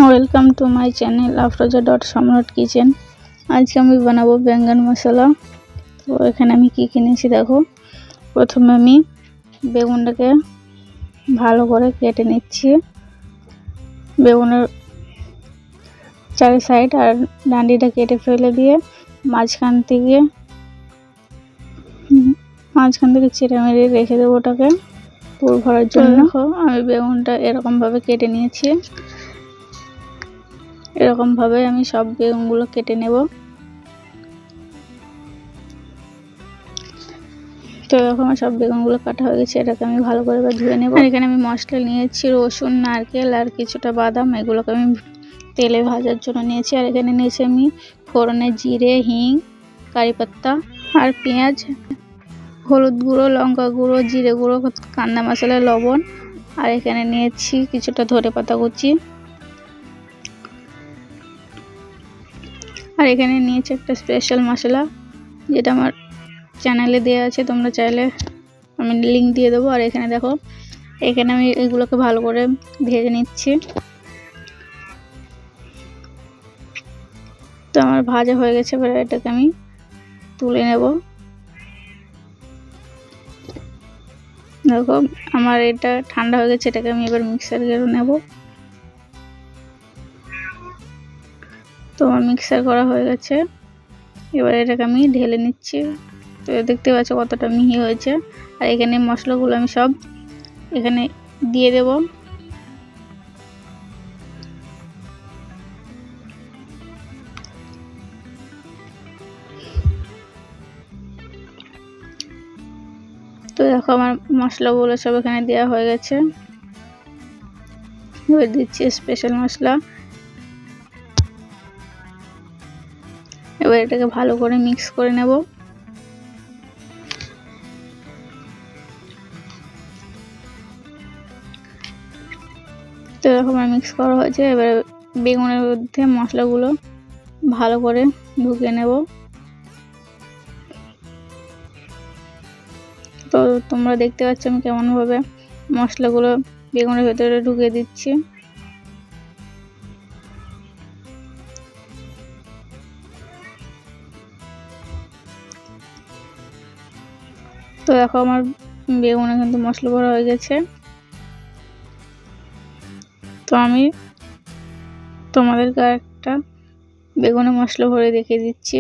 Welcome to my channel Afroza dot সম্রাট kitchen. আজকে আমি বানাবো বেঙ্গন মশলা। তো এখানে আমি কি কিনেছি দেখো। প্রথমে আমি বেগুনটাকে ভালো করে কেটে নিচ্ছি। বেগুনের চারি সাইড আর ডান্ডিটা কেটে ফেলে দিয়ে মাঝখান থেকে চিড়ে মেরে রেখে দেবো ওটাকে পুর ভরার জন্য। দেখো আমি বেগুনটা এরকমভাবে কেটে নিয়েছি। এরকমভাবে আমি সব বেগুনগুলো কেটে নেব। তো এরকম সব বেগুনগুলো কাটা হয়ে গেছে, এটাকে আমি ভালো করে ধুয়ে নেব। এখানে আমি মশলা নিয়েছি রসুন, নারকেল আর কিছুটা বাদাম, এগুলোকে আমি তেলে ভাজার জন্য নিয়েছি। আর এখানে নিয়েছি আমি ফোড়নে জিরে, হিং, কারি পাত্তা আর পেঁয়াজ, হলুদ গুঁড়ো, লঙ্কা গুঁড়ো, জিরে গুঁড়ো, কান্না মশলা, লবণ। আর এখানে নিয়েছি কিছুটা ধনেপাতা কুচি। আর এখানে নিয়েছি একটা স্পেশাল মশলা, যেটা আমার চ্যানেলে দেওয়া আছে, তোমরা চাইলে আমি লিঙ্ক দিয়ে দেবো। আর এখানে দেখো, এখানে আমি এগুলোকে ভালো করে ভেজে নিচ্ছি। তো আমার ভাজা হয়ে গেছে, এবার এটাকে আমি তুলে নেব। দেখো আমার এটা ঠান্ডা হয়ে গেছে, এটাকে আমি এবার মিক্সার করে নেব। তো আমার মিক্সার করা হয়ে গেছে, এবার এটাকে আমি ঢেলে নিচ্ছি। তো দেখতে পাচ্ছ কতটা মিহি হয়েছে। আর এখানে মশলাগুলো আমি সব এখানে দিয়ে দেব। তো দেখো আমার মশলাগুলো সব এখানে দেওয়া হয়ে গেছে। এবার দিচ্ছি স্পেশাল মশলা। এবার এটাকে ভালো করে মিক্স করে নেব। তো এরকম মিক্স করা হয়েছে, এবার বেগুনের মধ্যে মশলাগুলো ভালো করে ঢুকিয়ে নেব। তো তোমরা দেখতে পাচ্ছ আমি কেমনভাবে মশলাগুলো বেগুনের ভেতরে ঢুকিয়ে দিচ্ছি। তো দেখো আমার বেগুনে কিন্তু মশলা ভরা হয়ে গেছে। তো আমি তোমাদেরকে একটা বেগুনে মশলা ভরে দেখিয়ে দিচ্ছি।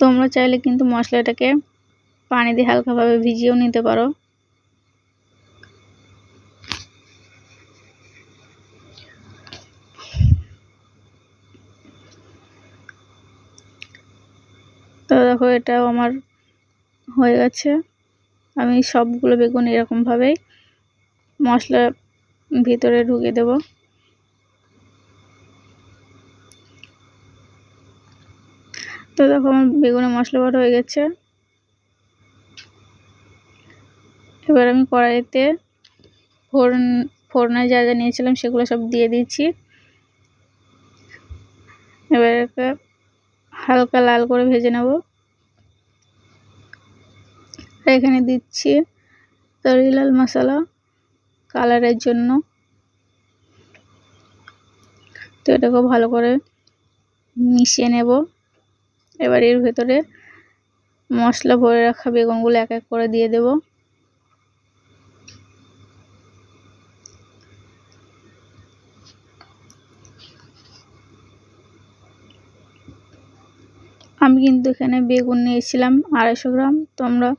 তোমরা চাইলে কিন্তু মশলাটাকে পানি দিয়ে হালকাভাবে ভিজিয়েও নিতে পারো। তো দেখো এটাও আমার হয়ে গেছে। আমি সবগুলো বেগুন এরকমভাবেই মশলা ভিতরে ঢুকিয়ে দেব। তো দেখো আমার বেগুনে মশলা ভরা হয়ে গেছে। এবার আমি কড়াইতে ফোড়নে যা যা নিয়েছিলাম সেগুলো সব দিয়ে দিচ্ছি। এবার হালকা লাল করে ভেজে নেব। এখানে দিচ্ছি তরি লাল মশলা কালারের জন্য। তো এটাকে ভালো করে মিশিয়ে নেব। এবার এর ভেতরে মশলা ভরে রাখা বেগুনগুলো এক এক করে দিয়ে দেব। আমি কিন্তু এখানে বেগুন নিয়েছিলাম 250 গ্রাম, তোমরা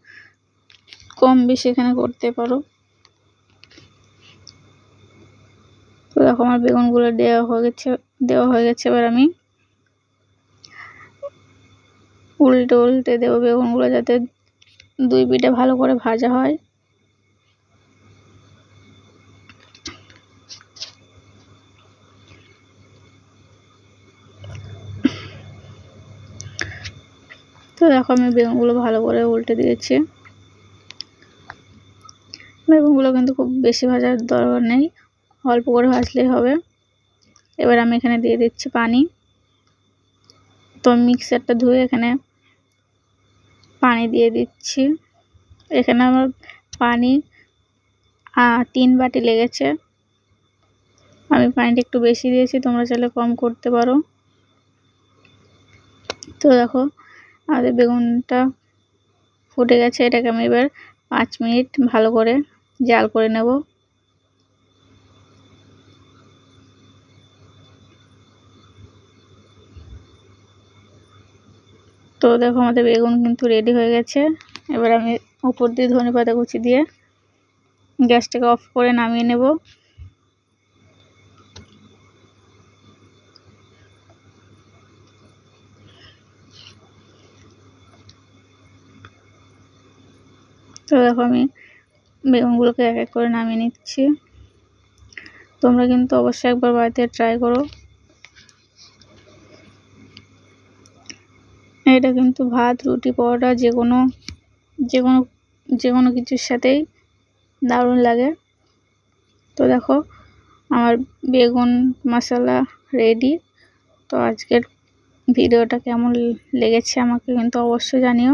কম বেশি এখানে করতে পারো। তো দেখো আমার বেগুনগুলো দেওয়া হয়ে গেছে। এবার আমি উল্টে দেবো বেগুনগুলো, যাতে দুই পিঠে ভালো করে ভাজা হয়। তো দেখো আমি বেগুনগুলো ভালো করে উল্টে দিয়েছি। বেগুনগুলো কিন্তু খুব বেশি ভাজার দরকার নেই, অল্প করে ভাজলেই হবে। এবার আমি এখানে দিয়ে দিচ্ছি পানি। তো মিক্সারটা ধুয়ে এখানে পানি দিয়ে দিচ্ছি। এখানে আমার পানি 3 বাটি লেগেছে। আমি পানিটা একটু বেশি দিয়েছি, তোমরা চাইলে কম করতে পারো। তো দেখো আমাদের বেগুনটা ফুটে গেছে। এটাকে আমি এবার 5 মিনিট ভালো করে জাল করে নেব। তো দেখো আমাদের বেগুন কিন্তু রেডি হয়ে গেছে। এবার আমি উপর দিয়ে ধনেপাতা কুচি দিয়ে গ্যাসটাকে অফ করে নামিয়ে নেব। তো দেখো আমি বেগুনগুলোকে এক এক করে নামিয়ে নিচ্ছি। তোমরা কিন্তু অবশ্যই একবার বাড়িতে ট্রাই করো। এটা কিন্তু ভাত, রুটি, পরোটা যে কোনো কিছুর সাথেই দারুণ লাগে। তো দেখো আমার বেগুন মশলা রেডি। তো আজকের ভিডিওটা কেমন লেগেছে আমাকে কিন্তু অবশ্যই জানিও।